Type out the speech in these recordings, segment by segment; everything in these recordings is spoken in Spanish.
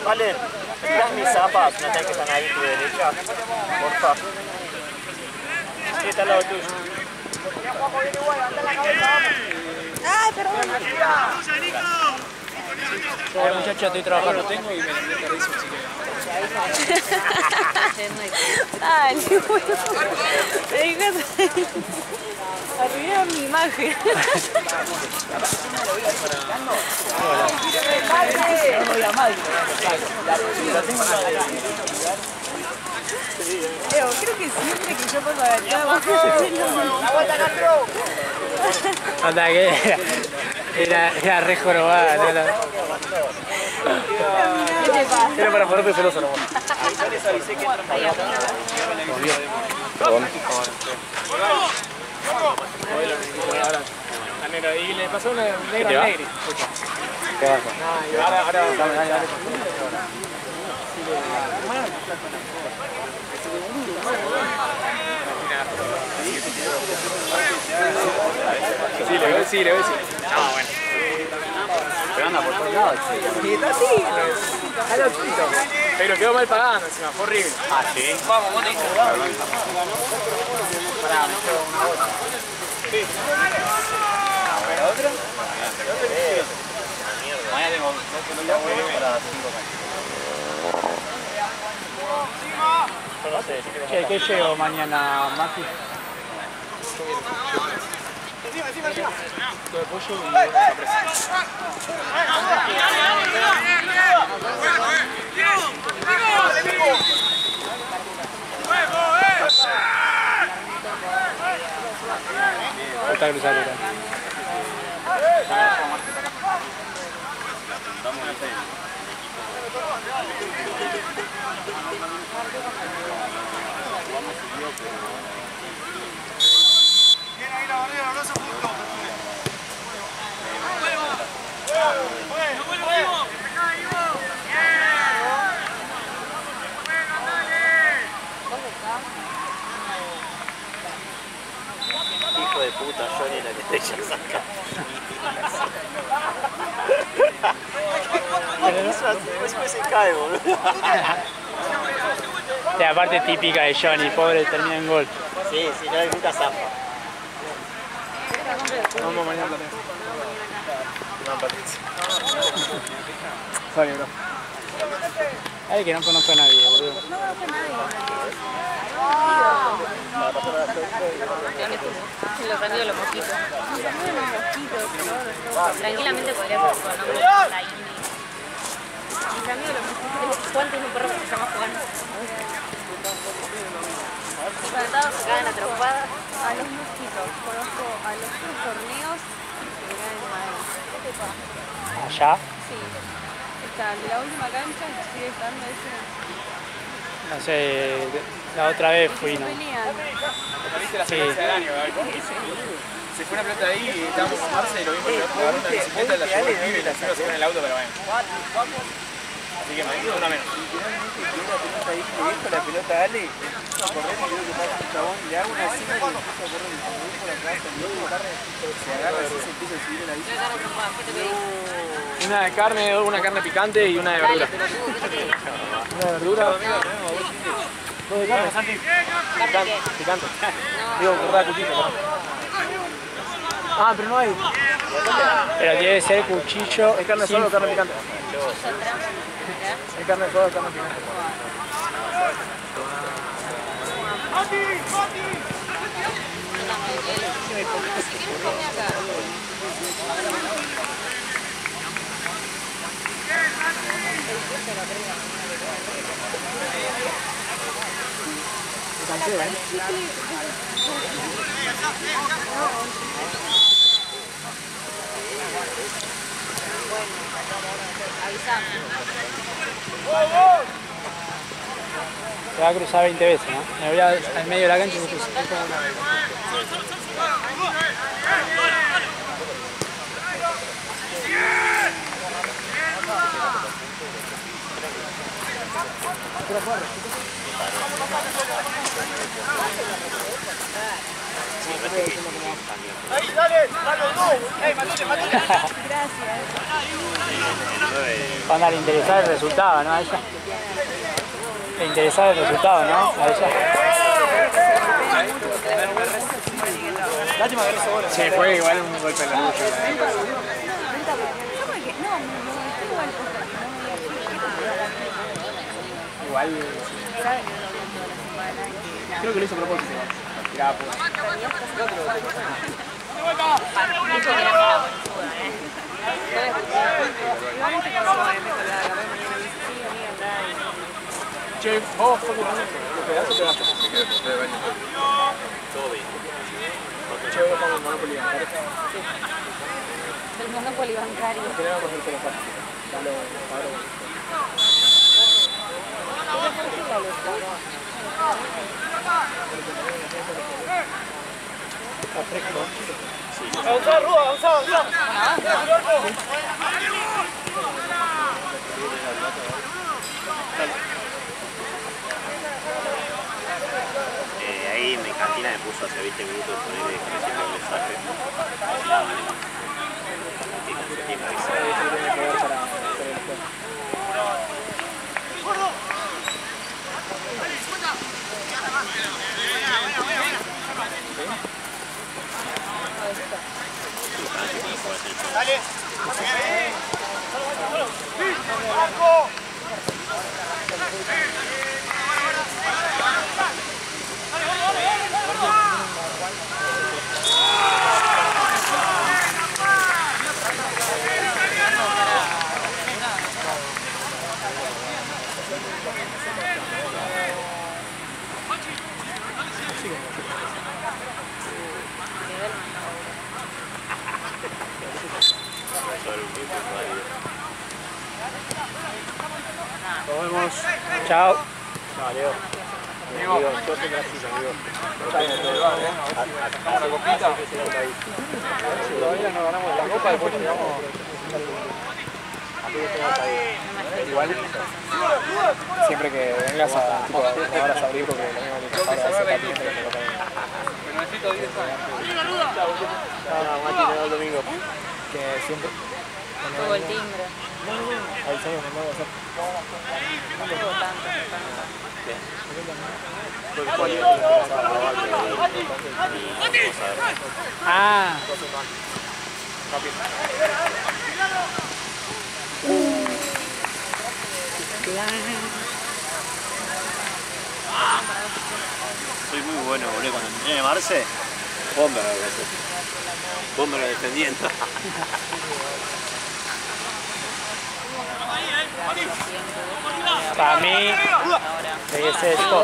Vale, ¿traes mis zapas? No sé que están ahí a tu derecha. Porfa. Sí, está al lado tuyo. ¡Ay, perdón! Yo, muchacha, estoy trabajando, tengo y me aterrizo, así que... Dale, bueno. Arruinaron mi imagen. Creo que siempre que yo paso acá abajo Anda, que era re jorobada, ¿no? Era para ponerte celoso, ¿no? Y le pasó una negra al negri. ¿Qué pasa? Ahora, dale. Sí, le veo. Ah, bueno. Pero anda por todos lados. Sí, está así. Pero quedó mal pagando encima, fue horrible. Ah, sí. Vamos, bonito. Pará, me llevo una bolsa. Sí. ¿Otro? Mañana tengo 2 kilómetros para 5 años. Yo no sé. Che, ¿qué llevo mañana, Mati? Todo de pollo y sorpresa. Está cruzado acá. Viene ahí la barrera, no se juntó. Hijo de puta, Johnny, la que te echas acá. Después se cae, boludo. La parte típica de Johnny, pobre, termina en gol. Sí, no hay nunca zapa. Vamos mañana también. No, Patricia. Sorry, bro. Ay, que no conozco a nadie, boludo. No conozco a nadie. Los amigos de los mosquitos. Tranquilamente podría ser con nombre la Indy. Mis amigos de los mosquitos. Juan tiene un perro que se llama Juan. Y cuando estaba se caen atropadas a los mosquitos. Conozco a los 3 torneos que caen en Madrid. ¿Qué te pasa? ¿Allá? Sí. Está el de la última cancha y sigue estando ese. No sé, la otra vez fui, ¿no? ¿Viste la secuencia del año? Se fue una pelota ahí y estábamos con Marce y lo vimos agarró una bicicleta, la llevó el pibe y la llevó a sacar en el auto, pero bueno. Así que me una menos. La pelota a Ale, a correr y creo que pasa un chabón, le hago una escena y empieza a correr y cuando por acá se agarra y se empieza a subir en la bici. Una de carne, una carne picante y una de verdura. Una de verdura. ¿Dos de carne, Santi? Picante. Digo, cortada cuchillo. Ah, pero no hay. Pero tiene que ser cuchillo. ¿Es carne sola o carne picante? ¿Es carne sola o carne picante? Se va a cruzar 20 veces, ¿no? Me voy al medio de la cancha y se cruza. parece que también. Ahí, dale, Matute. Gracias. Cuando le interesaba el resultado, ¿no? A ella. Le interesaba el resultado, ¿no? A ella. Lástima que no se bola. Sí, fue igual un golpe en la lucha. Igual. Creo que lo hizo a propósito. Tiraba por. Che, vos, ¿lo quedás o te vas? Todo bien. Che, vos vamos al Monopoly bancario. El Monopoly bancario. Tenemos que hacer teléfono. Dale, está fresco. Avanzá, Rúa, avanzá. Ahí en cantina me puso hace 20 minutos ponerle recibiendo un mensaje. Dale. ¡Marco! Nos vemos. Chao. Chao, Leo. Amigo, yo soy Brasil, amigo. ¿Una copita? Todavía no ganamos la copa, después llegamos. Igual, siempre que vengas a jugadores a abrir, porque lo mismo que ahora se está pidiendo que te lo paguen. Pero necesito 10 años. Mati me da el domingo. Que siempre. Tuvo el timbre. Avisamos que no voy a hacer. No tuvo tanto. Ah. Soy muy bueno, boludo. Cuando entrene Marce, Bomber a veces. Bomber defendiendo. Para mí, debe ser esto.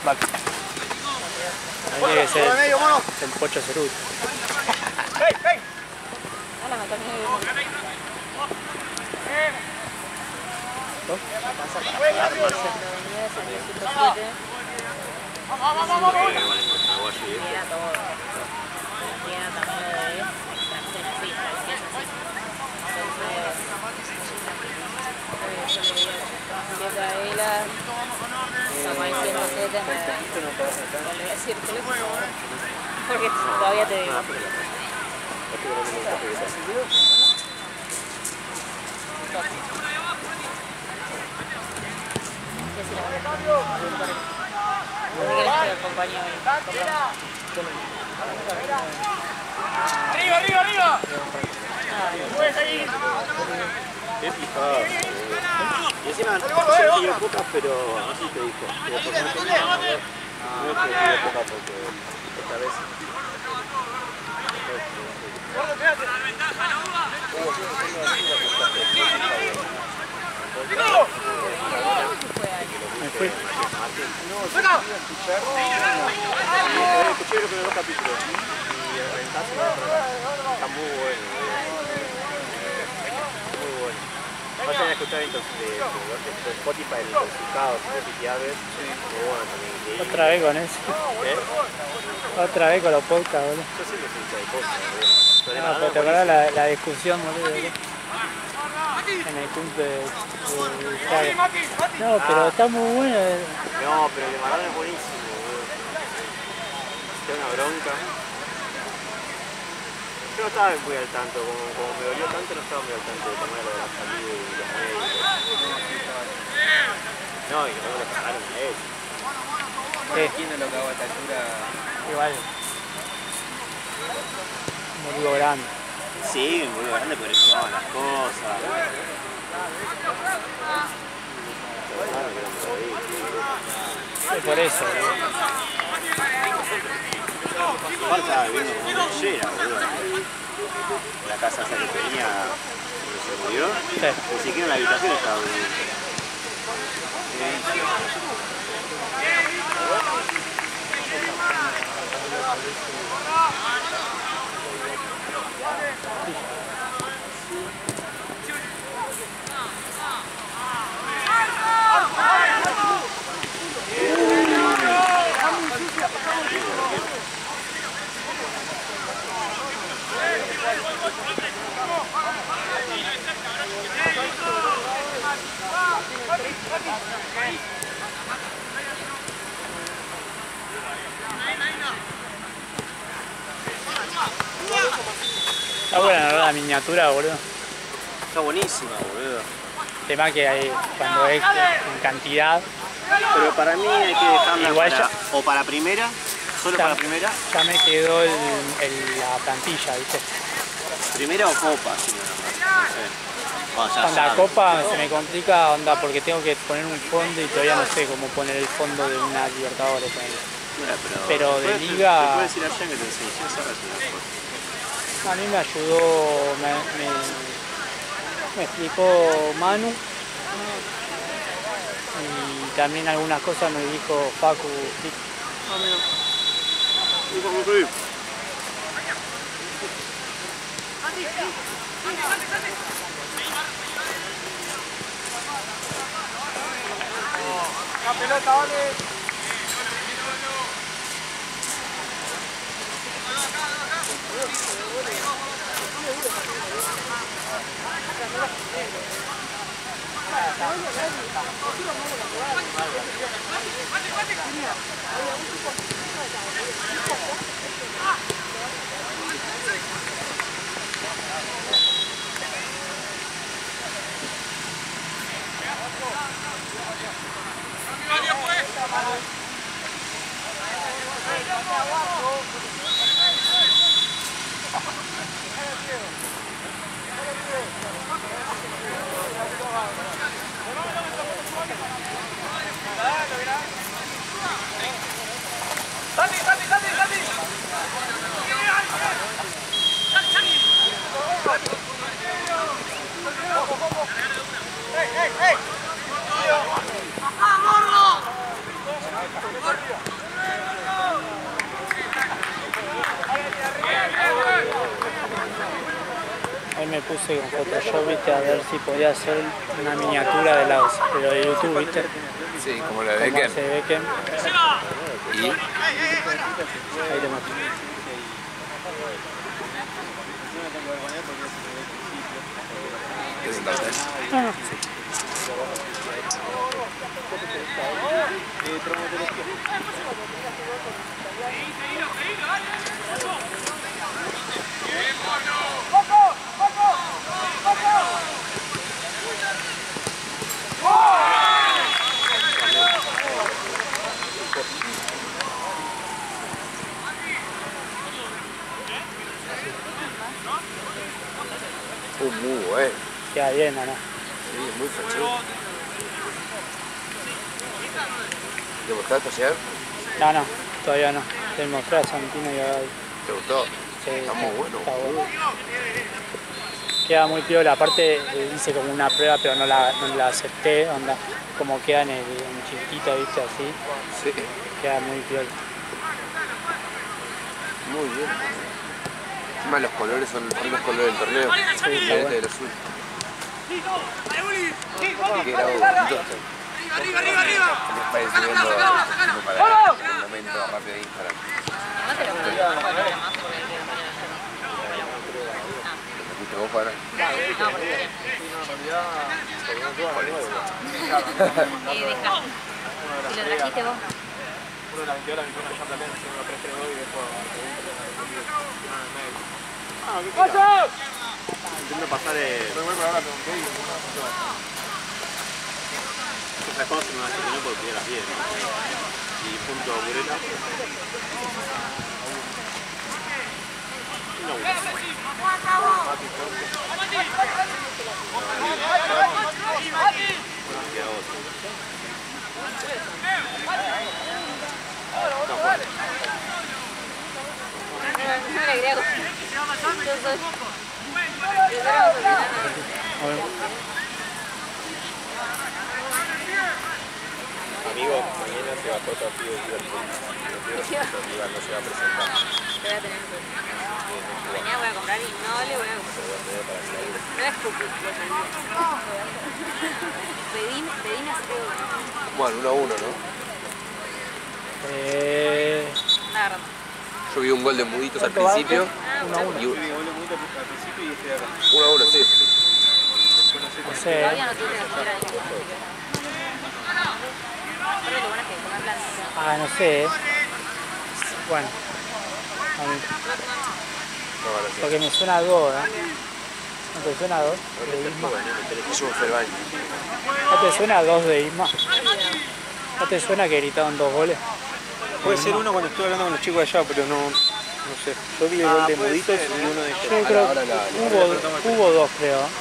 Vale. Tiene que ser el Pocho Cerut. Ahora me terminé de porque todavía te digo. ¡Arriba, arriba, arriba! ¡Puedes seguir! Qué fijado. Y encima, yo dio pocas, pero así te dijo. No es que dio pocas porque esta vez. Me fui. Escuché los primeros capítulos y el rentazo está muy bueno. Muy bueno. Vayan a escuchar de Spotify el intoxicado, si pitiaves. Muy bueno también. Otra vez con eso. Otra vez con los podcasts, boludo. Yo siempre soy hincha de podcast, boludo. No, pero te acordás la discusión, boludo, en el punto de Instagram. No, pero está muy bueno. No, pero el de Maradona es buenísimo, boludo. Te da una bronca. Yo no estaba muy al tanto, como me dolió tanto, no estaba muy al tanto de cómo era lo de la salida y los médicos. No, y no le pagaron a él. ¿Quién no lo cagó a esta altura? Igual. Murió grande. Sí, un boludo grande, pero le jugaban las cosas. Es por eso. Aparte estaba viviendo como una leyera, boludo. La casa esa que tenía cuando se murió, Sí. ni siquiera en la habitación estaba viviendo. Está buena la miniatura, boludo. Está buenísima, boludo. El tema que hay cuando es en cantidad. Pero para mí hay que dejarla Igual para, ya- o para primera, solo Ya- para primera, Ya me quedó la plantilla, ¿viste? primera o copa, si no, no sé. Bueno, ya Con la sabes. copa se me complica, onda, porque tengo que poner un fondo y todavía no sé cómo poner el fondo de una Libertadores. ponele. Mira, pero de puedes- liga- Te puedes ir allá que te enseñe, ya sabes una cosa. A mí me ayudó, me explicó Manu y también algunas cosas me dijo Facu. La pelota, vale. Ahí me puse con Photoshop, viste, a ver si podía hacer una miniatura de la pero de YouTube, viste, Sí, como la de como Beckham. hace Beckham. Y Ahí te muestro. ¿qué sentaste? Muy bueno. Queda bien, ¿o no? Sí, muy fachudo. ¿Te gustaste ayer? No, no, todavía no. Te mostré a Santino y a Gaby. ¿Te gustó? Sí, Está muy bueno. está bueno. Queda muy piola, aparte hice como una prueba pero no la acepté, onda, como queda en chiquitito, viste, así, Sí, queda muy piola. muy bien. Encima los colores son los colores del torneo. está Diferente bueno. del azul. ¿Qué grado bonito? Les parece viendo para el momento rápido de Instagram. ¿Lo fuiste vos, Juana? No, porque... dejaste. Si lo trajiste vos, no. Uno de la 22, la 21 ya platean, uno 3-3-2 y después... Intento pasar otra cosa me va a hacer que no porque era las 10. Y punto Burela. No, No le agrego. Yo soy. Amigo, mañana se va a cortar el pibe Rival no se va a presentar. Te voy a tener que... Mañana voy a comprar y no le voy a comprar. No es cookie. Pedime así que... Bueno, 1-1, ¿no? Nada. Yo vi un gol de Muditos al principio. 1-1. Y 1-1 al principio y este de acá. 1-1, sí. No sé. Todavía no tiene que hacer ahí. Pero lo bueno es que comer blanco. Ah, no sé. Bueno. A mí. Porque me suena a 2, ¿no? ¿No te suena a 2? De Isma. Es un Ferbaño. ¿No te suena a 2 de Isma? ¿No te suena que gritaron 2 goles? Puede ser uno cuando estuve hablando con los chicos de allá, pero no sé. Yo vi el gol de Muditos y uno de ellos. Yo creo que hubo 2, creo. Puede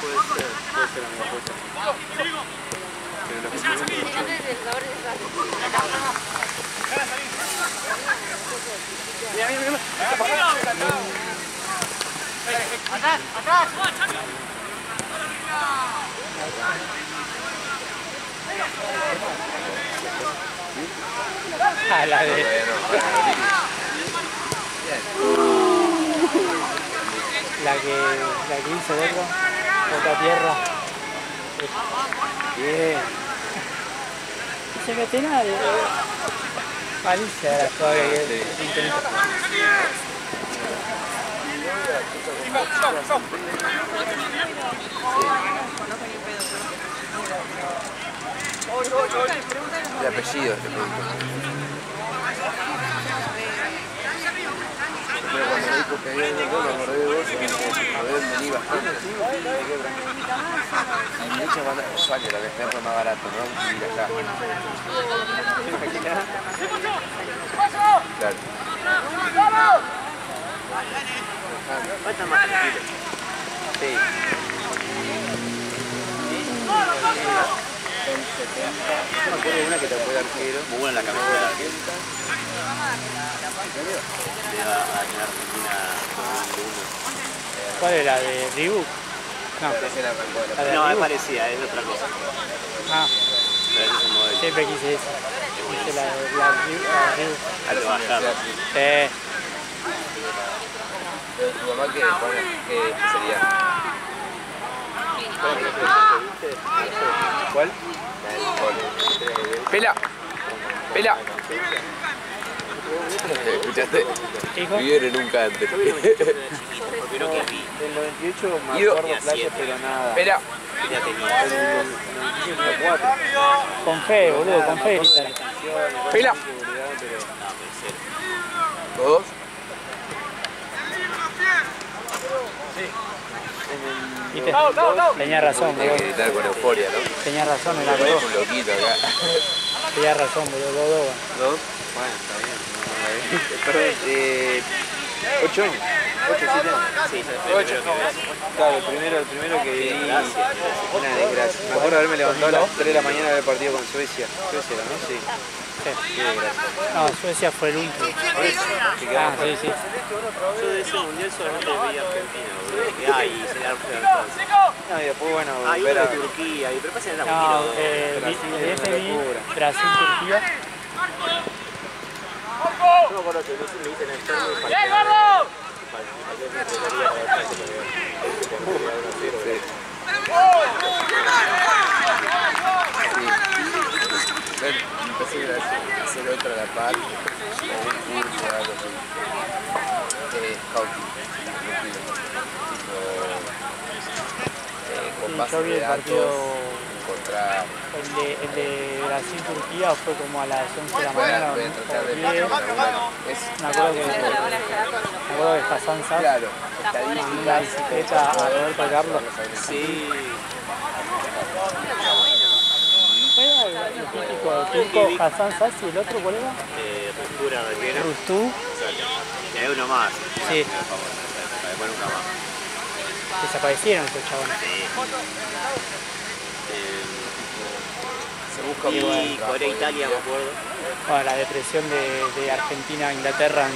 ser, amigo, puede ser. Pero lo que se ve mucho. Ah, la de... La que hizo el otro. Otra tierra. Bien. No se mete nadie. Malicia era todavía que intenta. De apellido, este punto. Pero cuando me dijo que había un gol, me acordé de vos, a ver, vení bastante. De hecho, España, la que está más barato, ¿no? Ir acá. Claro. Falta más tranquilo. Sí. Yo me acuerdo de una que te fue de arquero. Muy buena la camiseta de arquero. De Argentina 2001. ¿Cuál era? ¿De Reebok? No. La de No, es Reebok. parecida, es otra cosa. Ah, Pero ese es el modelo. siempre quise esa. Quise la Reebok. A los universidades. ¿Tu mamá qué sería? ¿Cuál? ¡Pela! ¡Pela! ¿Escuchaste? ¿Hijo? Vivieron en un cante. Creo que vi. Del 98 me Ido. acuerdo clases, pero nada. ¡Pela! Ya tenía. Del 94. Con fe, boludo, con fe gritar. ¡Pela! ¿Todos? ¿Viste? Tenía razón, Hay que boludo. gritar con euforia, ¿no? Tenía razón, era Parece dos. un loquito acá. Tenía razón, boludo, dos. ¿Dos? Bueno, está bien. Perdón, 8 años. 8, 7 años. Sí, 8. Claro, el primero que vi, una desgracia. Me acuerdo de haberme levantado a las 3 de la mañana a ver el partido con Suecia. Suecia era, ¿no? Sí. Qué desgracia. No, Suecia fue el último. Ah, sí, sí. Yo de ese mundial solamente vi Argentina, boludo. Que hay, sería Francia. No, y después, bueno, Hay ver uno a... de Turquía, y pero pasa que era muy No, tiro. ese vi Brasil-Turquía. Yo me acuerdo que me dicen el torneo y falté. Empecé a hacer otra a la par, o un curso o algo así. Scouting. Tipo, con Sí, base yo vi de el datos, partido. con entrar. El de Brasil-Turquía fue como a las 11 de la mañana. Bueno, voy a tratar de 10. es Me acuerdo que Hassan Sass claro, en una bicicleta a Roberto Carlos. Sí. Era el típico turco Hassan Sass y el otro, ¿cuál era? Ruptura rellena. Rustú. Y hay uno más. Sí, Después nunca más. desaparecieron esos chabones. se busca Y Corea-Italia, me acuerdo. Bueno, la depresión de Argentina a Inglaterra en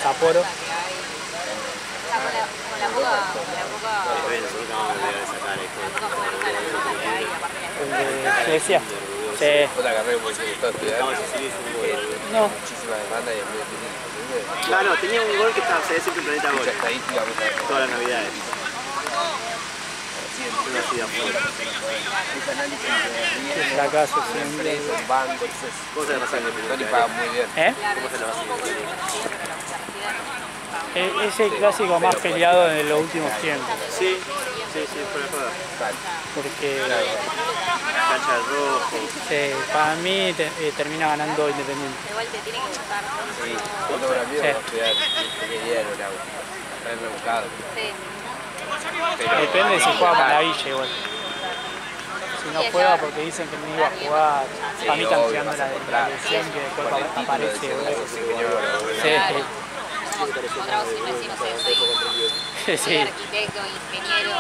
Sapporo. Con la poca Bueno, nosotros vamos a volver a sacar esto. El de Suecia. Sí. otra carrera porque se gustó estudiar. Estamos en Sicilia, es un gol. No, Muchísima demanda y es muy difícil. Claro, tenía un gol que estaba, se siempre planeta gol. Mucha estadística, mucha Todas las navidades. Una ciudad fuerte. qué fracaso siempre. en bancos. ¿Cómo se la pasan de Tony paga muy bien. ¿Eh? ¿Cómo se la pasan de Es el clásico más peleado de los últimos tiempos. Sí, sí, fuera de joda. Porque Cancha del rojo. para mí termina ganando Independiente. igual te tiene que gustar. Sí, cuando me amigo va a estudiar ingeniero en auto. Está rebuscado. Sí. Depende si juega Maravilla igual. Si no juega porque dicen que no iba a jugar, para mí están tirando la lesión que después aparece. Sí, Otra voz sin decir, no sé, soy sí. arquitecto, ingeniero,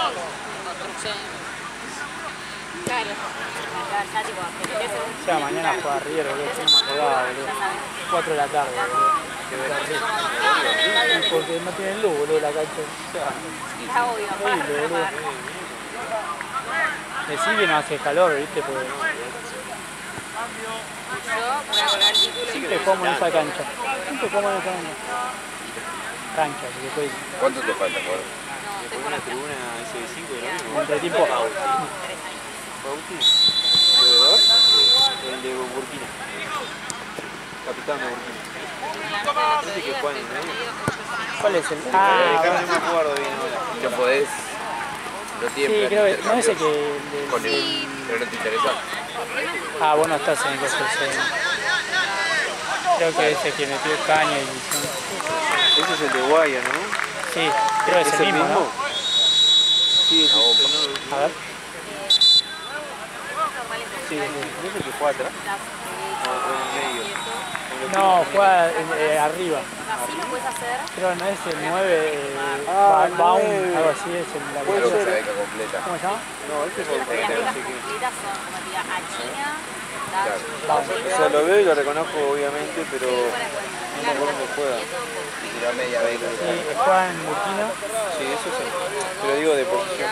construcción. Claro. Ya tipo, te metes en un... O sea, mañana juega River, boludo, yo no me acordaba, boludo. 4 de la tarde, boludo. Porque no tienen luz, boludo, la cancha. O sea, Está obvio. horrible, boludo. Decí que no hace calor, viste, porque Yo voy a colgar el título. siempre jugamos en esa cancha. Siempre jugamos en esa cancha. Cancha, si se puede decir. ¿Cuánto te falta, Juan? Después una tribuna S5 de lo mismo. Entre tiempo. Bauti. ¿Bebedor? El de Burkina. Capitán de Burkina. Ese que juega en el medio. ¿Cuál es el? No Ah, me acuerdo bien ahora. ¿No podés? No sí, tiene creo que. No intercambios ese que. con el... Pero no te interesa. Ah, vos no estás en el coso ese. Creo que ese que metió caña y. Ese es el de Guaya, ¿no? Sí, creo que es el mismo, ¿no? Sí, es el A ver. Sí, ¿no es el que juega atrás? O en medio. No, juega arriba. Así lo puedes hacer. Creo no es el 9, Ah, Baum, 9. algo así es el la Pero esa beca completa. ¿Cómo se llama? No, ese es el Las becas completas son como te diga, a China, Baum. O sea, lo veo y lo reconozco obviamente, pero no me acuerdo dónde juega. Y tiró media beca. Sí, juega en Burkina. Sí, eso sí. Pero digo de posición.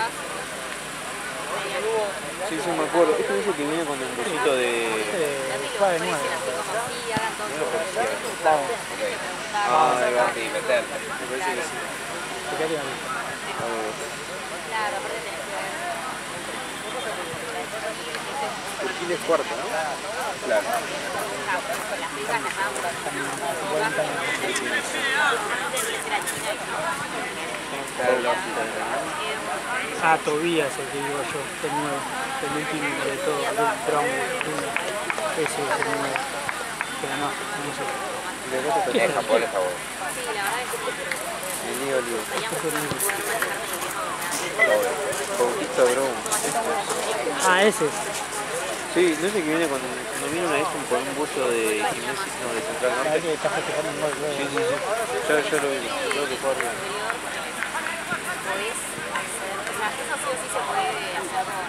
Sí, sí me acuerdo. Este es el que viene con el bolsito de... Juega de 9. así como así, hagan todo su Baum. Ah, ahí va. Sí, meterte. Me parece que sí. Fíjate ahí. Claro, aparte tenés que ver. Burkina es cuarto, ¿no? Claro. Las becas las damos. Ah, Tobías, el que digo yo, el 9. El último de todo, el Brown. Ese es el 9. Pero no sé. En Japón está bueno. Sí, la verdad es que El Lío Lío. Todo. Bautista Brown. Ah, ese. Sí, no sé que viene cuando viene una vez con un buzo de gimnasia, no, de Central Sabés Norte. que está festejando un gol, Sí, luego. sí, sí. Yo lo vi, creo que fue arriba. podés hacer. O sea, eso sí o sí se puede hacer.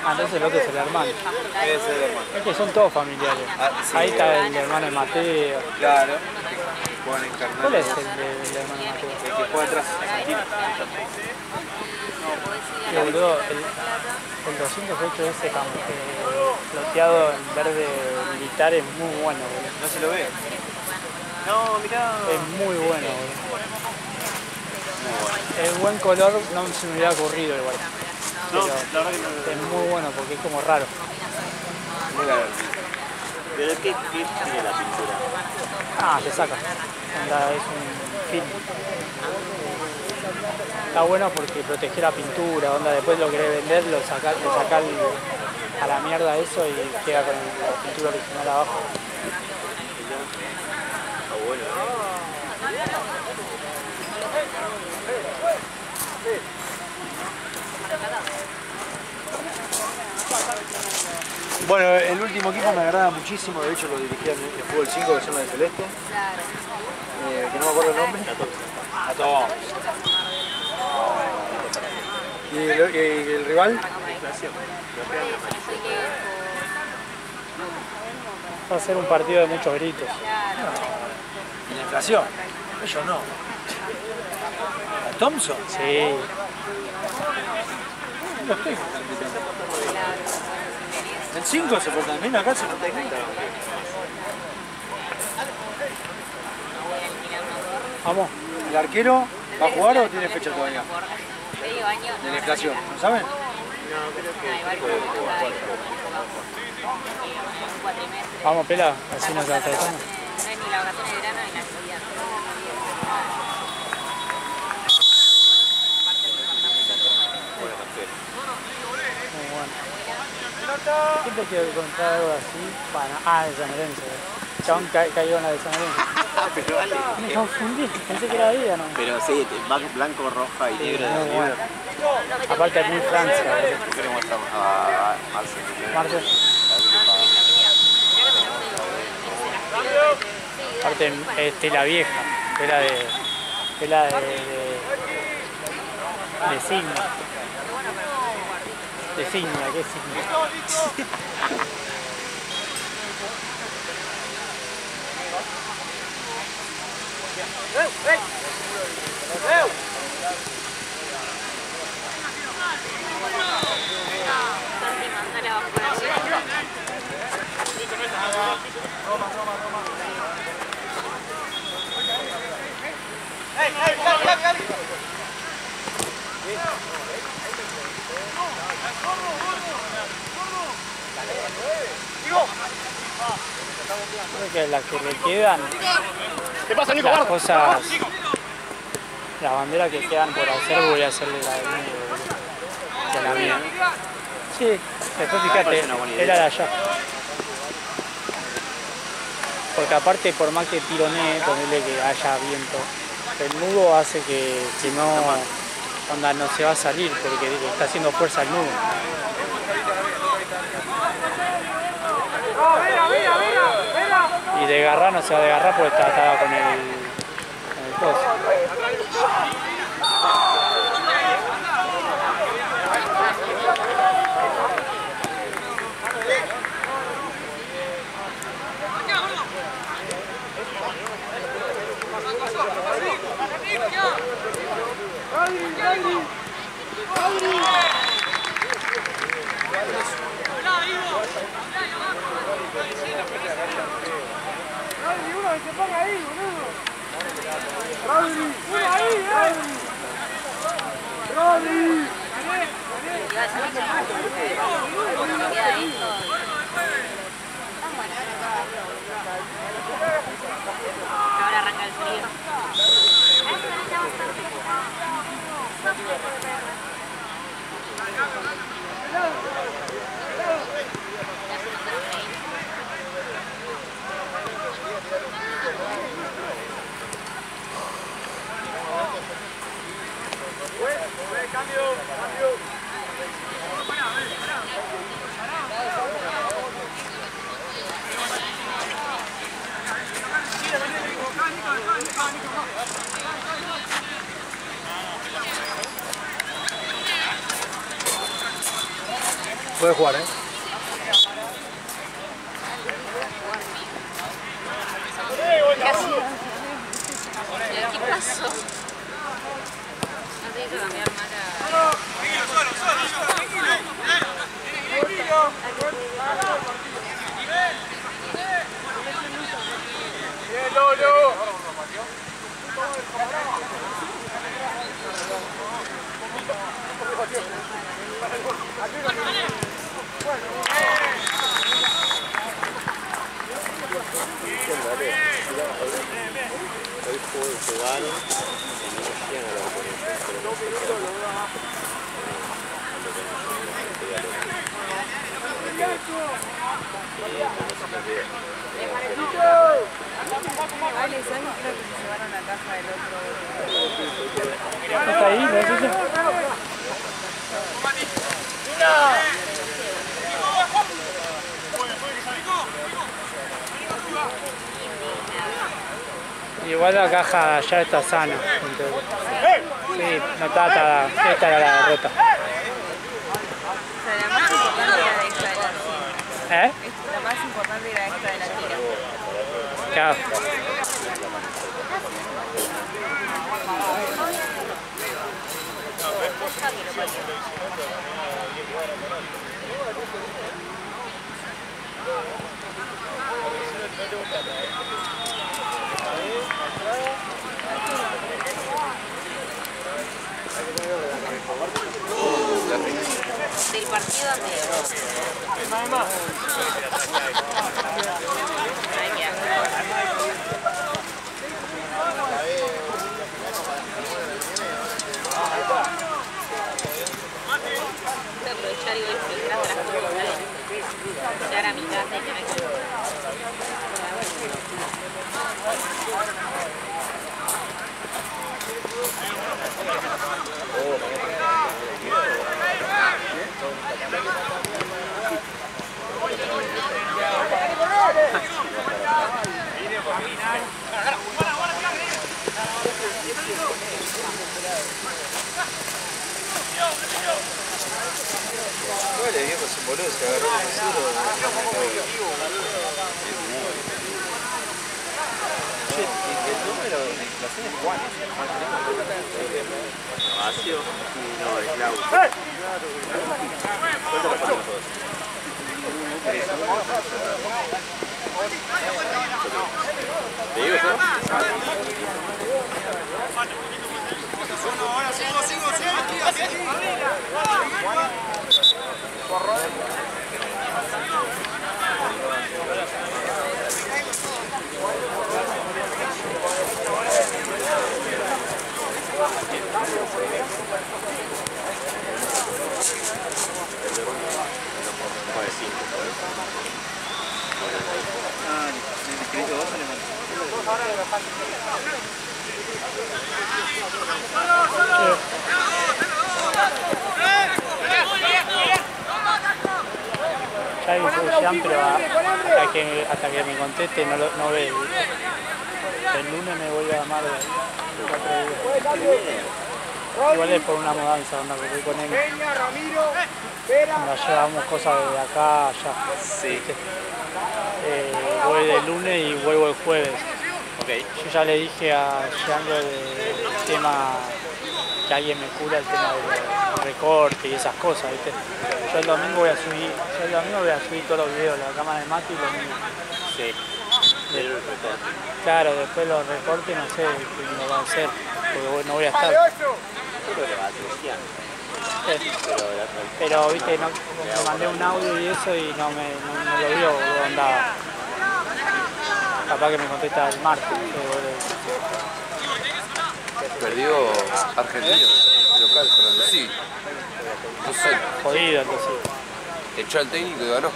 Ah, entonces el otro es el hermano. Debe ser el hermano. Es que son todos familiares. Ah, sí, Ahí está el hermano de Mateo. Claro. Juegan en carnal. ¿Cuál es el hermano de Mateo? El que juega atrás, Argentina. Y el 208 ese floteado en verde militar es muy bueno, boludo. No se lo ve. No, mirá. Es muy bueno, boludo. El buen color no se me hubiera ocurrido igual. No, Pero la verdad que no. es muy bueno porque es como raro. Pero ¿qué tiene la pintura? Ah, se saca. Onda, es un film. Está bueno porque protege la pintura, onda, después lo querés vender, lo sacás a la mierda eso y queda con la pintura original abajo. Está bueno, Bueno, el último equipo me agrada muchísimo, de hecho lo dirigía en el fútbol 5, que son los de Celeste. Que no me acuerdo el nombre. A todos. ¿Y el rival? Va a ser un partido de muchos gritos. ¿Y la inflación? Ellos no. ¿A Thompson? Sí. No estoy. En 5 se fue también, acá se fue técnica. Vamos. ¿El arquero va a jugar o tiene fecha todavía? De la inflación, ¿no saben? Vamos, Pela, así nos atravesamos. No es ni la vacación de verano ni la actividad. Muy bueno. Siempre quiero contar algo así para... de San Lorenzo. Chabón cayó en la de San Lorenzo. Pero vale. Me confundí, pensé que era vida, ¿no? Pero sí, blanco, roja y negro. Muy bueno. Aparte es muy Francia. ¿Por qué le muestran a Marcel? Marcel. Aparte es tela vieja, tela de signo. De signo, ¿qué signo? Creo que las que le quedan, las cosas, las banderas que quedan por hacer, voy a hacerle la del medio de la mía. Sí, después fíjate, era de allá. Porque aparte, por más que tironee, ponerle que haya viento, el nudo hace que no se va a salir, porque está haciendo fuerza el nudo. Y de agarrar no se va a agarrar porque está atada con el coso. Ahora arranca el frío. Puede jugar, ¿eh? ¿Qué pasó? No te hizo cambiar mal a... Hoy jugaron y no llegan a los oponentes. Ale, ¿sabes? Creo que se llevaron la caja del otro. ¿Está ahí? ¿No es ella? Igual la caja ya está sana. Entonces, sí, no está atada. Esta era la derrota. O sea, la más importante era esta de la tira. ¿Eh? La más importante era esta de la tira. Claro. Del partido anterior. Ay, qué asco. Voy a aprovechar y voy filtrando las cosas. Llegar a mi casa y que me Vale, viejo, es un boludo, se agarró el mesero. Che, el número de inflación es Juan. ¿Vacío? No, es Clau. ¿Cuánto le ponemos todos? ¿Te digo yo? Ahora sigo. Ya hay solución, pero hasta que me conteste no veo. El lunes me voy a llamar de 4 días. Igual es por una mudanza, onda, que voy con él. Nos llevamos cosas de acá a allá. Sí. Voy el lunes y vuelvo el jueves. Okay. Yo ya le dije a Gianlo del tema que alguien me cura el tema del recorte y esas cosas, ¿viste? Yo el domingo voy a subir todos los videos, la cámara de Mati y lo mismo. Sí. Claro, después los recortes no sé quién lo va a hacer, porque no voy a estar. Pero viste, no, me mandé un audio y eso y no lo vio dónde andaba. Capaz que me contesta el martes. Perdió Argentino, local, Fernando. Sí. No sé. Jodido entonces. Echó al técnico y ganó.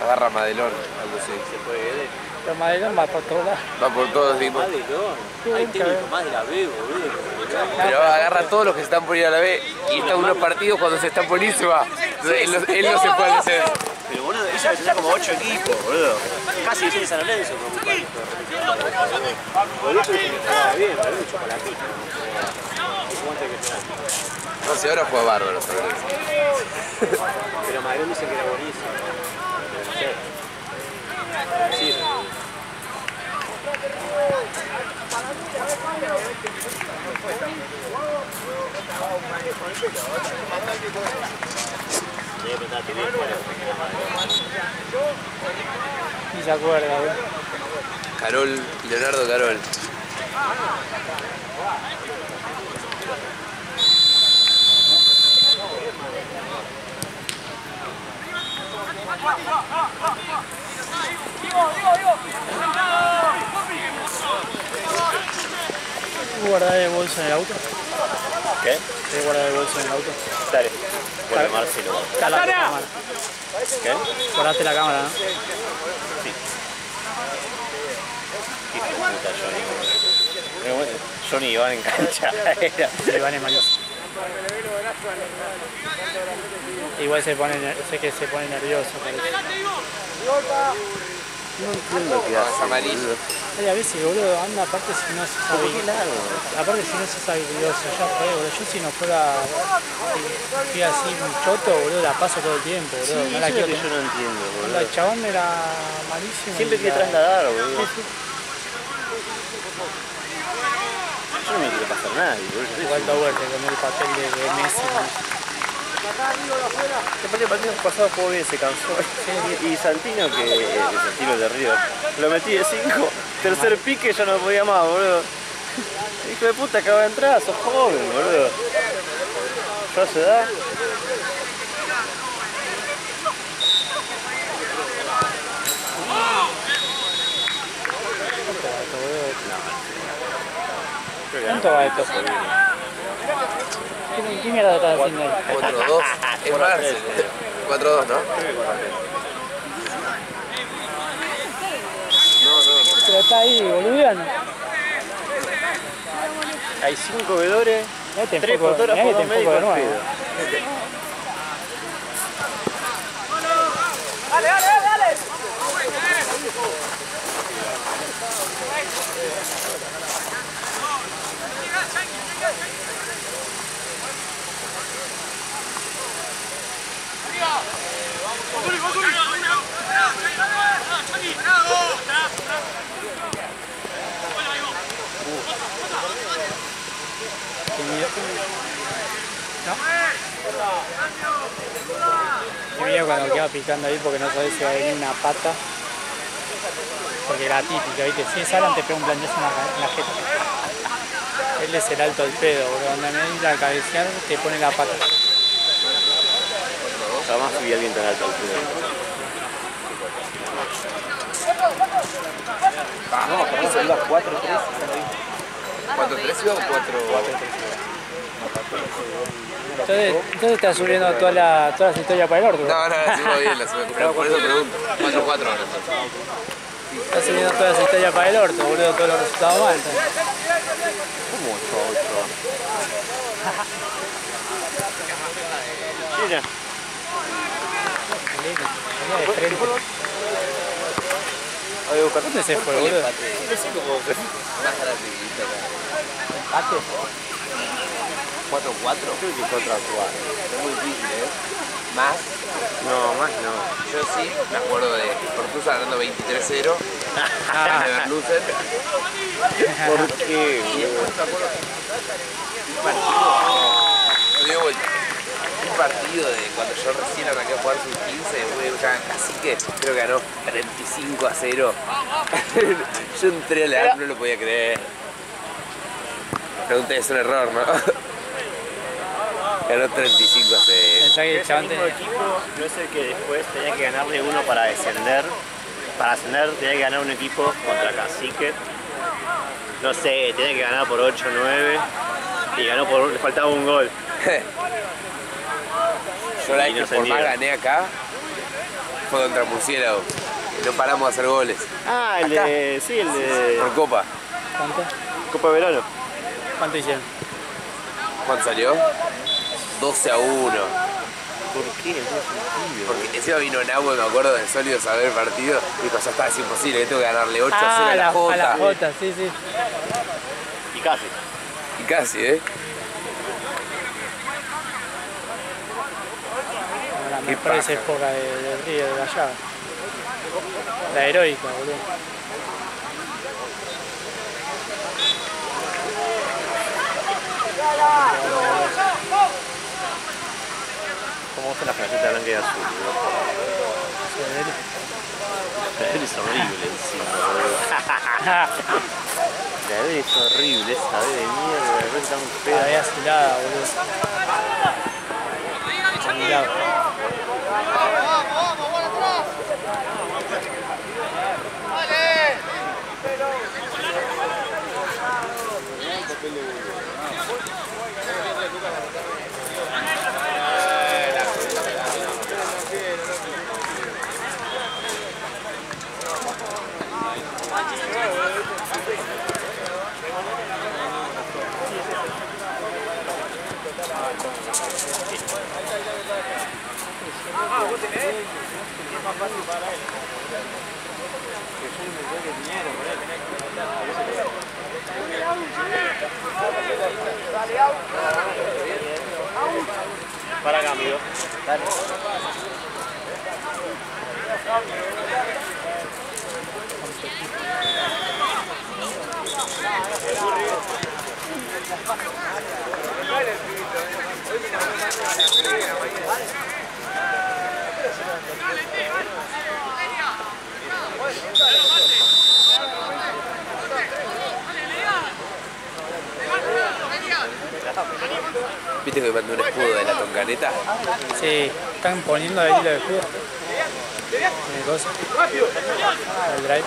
Agarra Madelón, algo así. Se puede ver. Pero Madelón va por todos lados. Va por todos, dimos. Hay técnicos más de la B, boludo. Pero agarra a todos los que se están por ir a la B y está unos partidos cuando se están por ir se va. Entonces, él no se puede hacer. Pero boludo, eso que tenía como 8 equipos, boludo. Casi viene San Lorenzo como un par. Por eso dice que estaba bien, pero es chocolatito. No sé, ahora juega bárbaro, San Lorenzo. Pero Madrid dice que era buenísimo. Pero no sé. Sí. Ni se acuerda, güey. Carol, Leonardo Carol. ¿Guardar el bolso en el auto? ¿Qué? ¿Querés guardar el bolso en el auto? Dale. Bueno, Marcelo. Está la cámara. ¿Qué? Guardaste la cámara, ¿no? Sí. Hijo de puta, Johnny. Pero bueno, Johnny y Iván en cancha. Iván es malísimo. Igual sé que se pone nervioso. Parece. No entiendo qué hace. Amarillo. Ay, a veces, boludo, anda, aparte si no se sabe. Aparte si no se sabe habilidoso, ya fue, boludo. Yo si no fuera fui así un choto, boludo, la paso todo el tiempo, boludo. Sí, no la eso es quiero. lo que yo no entiendo, boludo. El chabón era malísimo. Siempre y quiere la- trasladar, boludo. Sí, sí. Yo no me quiero pasar nada, boludo. Igual Dower te comió el papel de Messi. Aparte el partido pasado jugó bien, se cansó. Y Santino, que es el tiro de River, lo metí de 5. Tercer pique ya no podía más, boludo. Hijo de puta, acaba de entrar, sos joven, boludo. Yo a su edad. ¿Cuánto va esto? ¿Qué mierda estás haciendo ahí? 4-2. Es Marcel. 4-2, ¿no? Pero está ahí, boludeando. Hay 5 vedores, Mirá que te 3 enfoco- fotógrafos, mirá que 2 te enfoco médicos de al nuevo. pedo. Qué miedo cuando queda picando ahí porque no sabes si va a venir una pata. Porque la típica, ¿viste? Si es Alan te pega un planchazo en la jeta. Él es el alto del pedo, boludo. Cuando me viene a cabecear te pone la pata. Jamás subí a alguien tan alto al pedo. No, perdón, iba 4-3. 4-3 iba o 4-4. Entonces estás subiendo todas las historias para el orto. No, la subimos bien, la subimos. Pero por eso pregunto. 4-4 ahora. Estás subiendo todas las historias para el orto, boludo. Todos los resultados mal. ¿Cómo 8-8? Mira, Venía de frente. ¿Dónde se fue, boludo? no sé cómo se... Más gratuita acá. ¿Empate? 4-4. Creo que contra 4. Es muy difícil, ¿eh? Más. No, más no. Yo sí me acuerdo de Portusa ganando 23-0. De Berlusen. ¿Por qué? Y después me acuerdo un partido. Lo dio vuelta. Un partido de cuando yo recién arranqué a jugar sub-15, ya Cacique, creo que ganó 35-0. Yo entré a la no lo podía creer. Pregunté, es un error, ¿no? Ganó 35-0. Pensá que el Ese chabón mismo tenía... equipo no es el que después tenía que ganarle uno para descender. Para ascender tenía que ganar un equipo contra Cacique. No sé, tenía que ganar por 8-9 y ganó por... le faltaba un gol. Yo la Y que no se por más niega. gané acá fue contra Murciélago. No paramos de hacer goles. Ah, el de... sí, el de... Por Copa. ¿Cuánto? Copa de Verano. ¿Cuánto hicieron? ¿Cuánto salió? 12-1. ¿Por qué? No tiene sentido. Porque encima vino Nabo, me acuerdo del sólido saber el partido. Y dijo, ya está, es imposible, que tengo que ganarle 8-0 a la Jota. A la Jota, sí, sí. Y casi. Y casi, ¿eh? La Qué mejor es paja. época del Río, de la llave. La heroica, boludo. ¿Cómo usa la camiseta blanca y azul, boludo? La es horrible encima, boludo. La B es horrible, esa B de mierda, la B tan La fea. veía azulada, boludo. Azulado. Para acá, amigo. Dale. ¿Viste que mandó un escudo de la toncaneta? Sí, están poniendo ahí el escudo. Tiene cosa. El drive.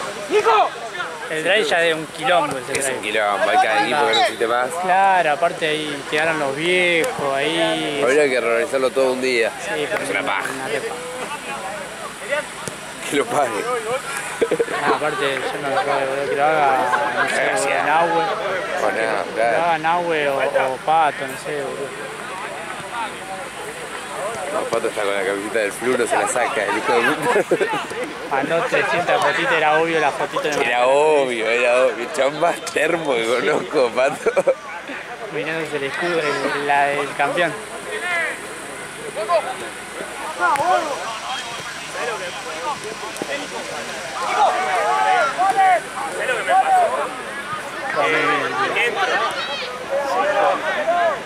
El drive ya de un quilombo ese Es un drive. quilombo, hay cada equipo que no existe más. Claro, aparte ahí quedaron los viejos, ahí. Habría que realizarlo todo un día. Sí, pero Es una paja. repa. Que lo pague. Aparte yo no lo puedo, que lo haga, no sé, Gracias. Nahue. O nada, Que lo claro. haga Nahue o Pato, no sé, boludo. No, Pato está con la camiseta del Flu, no se la saca, el hijo de puta. Mandó 300 fotitos, era obvio la fotito de Era obvio, era obvio. El chabón más termo que conozco, Pato. mirándose el escudo, la del campeón.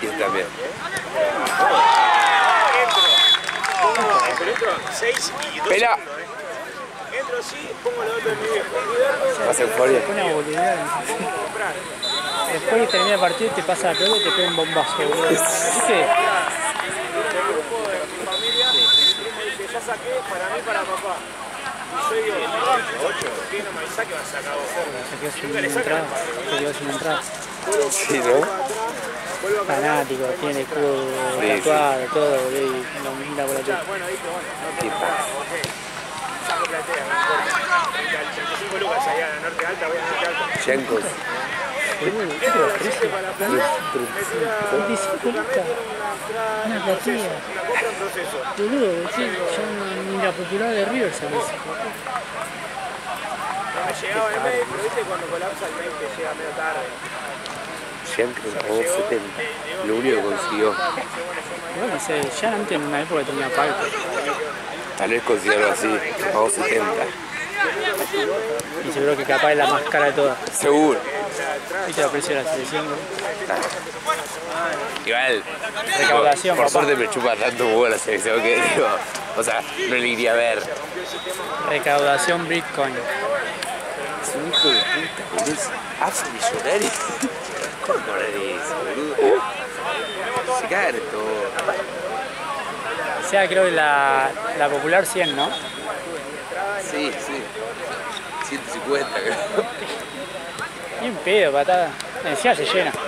Y él también. Pero entro 6 y 2 ¡Pela! segundos, Entro así, pongo la otra de mi viejo. Más euforia. Pone a boludear. Después que termina el partido te pasa la pelota y te pega un bombazo, boludo. ¿Viste? Ya saqué para mí, para papá. Y yo digo, 8, ¿por qué no me avisás que vas a sacar vos? Se quedó sin entrada. Se quedó sin entrada. Sí, ¿no? Fanático, tiene el escudo Sí, tatuado, todo, boludo, y lo mira por la tele. Bueno, viste, bueno, no Qué paja. saco platea, no importa. 35 lucas allá en la Norte Alta, voy a Norte Alta. Yankos. Boludo, ¿qué te lo ofrece? 35 lucas. Una platilla. La compra en proceso. Boludo, sí, yo ni la popular de River se me hizo. No me llegaba el mail, pero viste cuando colapsa el mail que llega medio tarde. Yankos pagó 70. Lo único que consiguió. Bueno, no sé, ya antes en una época tenía palco. Tal vez consiguió algo así. Pagó 70. Y seguro que capaz es la más cara de todas. Seguro. ¿Viste los precios de la selección, boludo? Igual. Recaudación, Por papá. suerte me chupa tanto huevo la selección que digo. O sea, no le iría a ver. Recaudación Bitcoin. Es un hijo de puta, boludo. Es afro-millonario. ¿Cómo cobrar eso, boludo? Se caga de todo. O sea, creo que la popular 100, ¿no? Sí, sí. 150, creo. Y un pedo, patada. Encima se llena. Se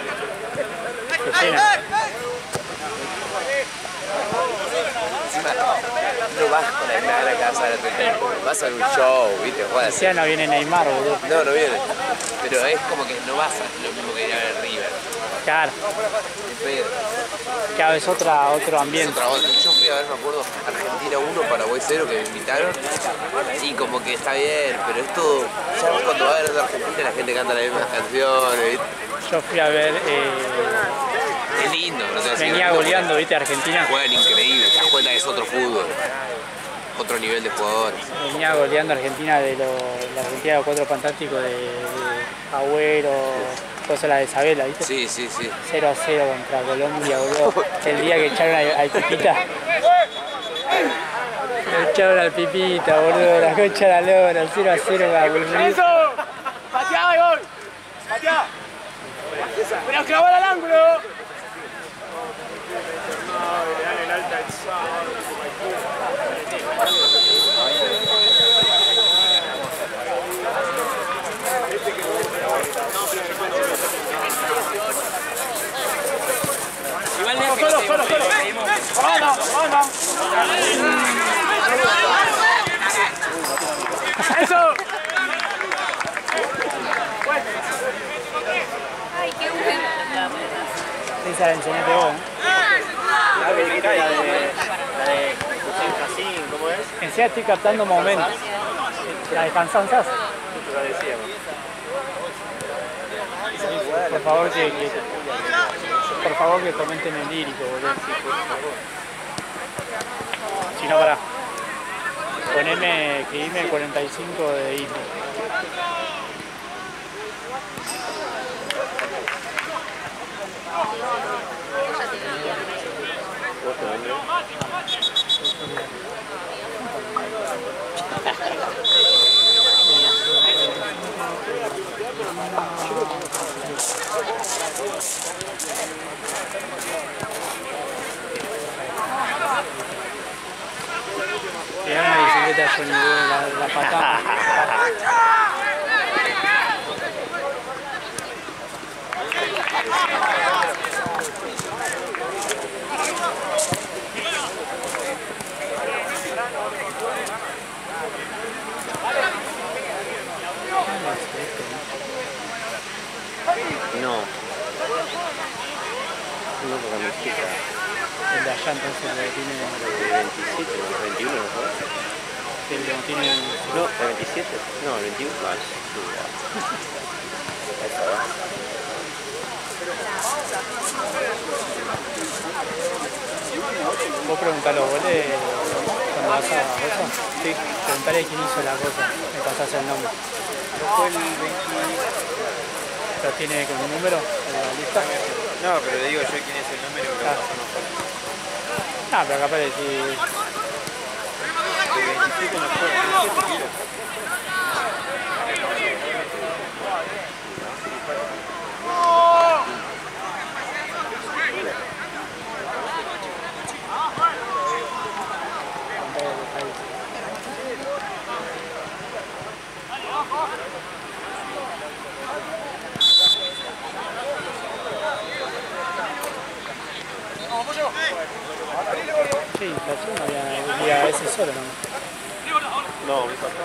llena. Encima, no vas con la entrada a casa de la tele. Vas a un show, ¿viste? Juegas. Encima no viene Neymar, boludo. No, no viene. Pero es como que no vas a lo mismo que ir a ver River. Claro, Ni pedo. claro, es otro Es ambiente. otra onda. Yo fui a ver, me acuerdo, Argentina 1, Paraguay 0, que me invitaron. Y como que está bien, pero es todo. Ya vos cuando vas a ver a Argentina la gente canta las mismas canciones, ¿viste? Yo fui a ver, Es lindo, no te voy a decir que venía no, goleando, ¿viste? Argentina. juegan increíble, te das cuenta que es otro fútbol. Otro nivel de jugadores. Venía goleando Argentina de la Argentina de los Cuatro Fantásticos de Agüero, cosas la de Isabela, ¿viste? Sí, sí, sí. 0-0 contra Colombia, boludo. El día que echaron al Pipita. Lo echaron al Pipita, boludo. La concha de la lora, 0-0 la ¡Eso! ¡Pateá, gol! ¡Pateá! ¡Pero clavar al ángulo! No, le dan el alta el sábado. ¡Eso! Ay, qué bueno. Esa la enseñaste vos, ¿eh? ¿Cómo es? Encima estoy captando momentos. La de Cansanzas. Por favor por favor que comenten el lírico, boludo. Si no, pará. Poneme que irme el 45 de irme. Tirar una bicicleta yo ni la patada. No. No por camiseta. El de allá entonces el que tiene... El 27, el 21, ¿no sabes? El que no tiene... No, el 27. No, el 21 más. Esa va. Vos preguntá los goles cuando vas a cosa. Sí. Preguntale quién hizo la cosa. Me pasás el nombre. Fue el 20... ¿Lo tiene con un número en la lista? No, pero le digo yo quién es el número que Ah. Ah, pero capaz de decir... el 27 no fue, el 27 kilos. Sí, la había ese solo, ¿no? No, me falta.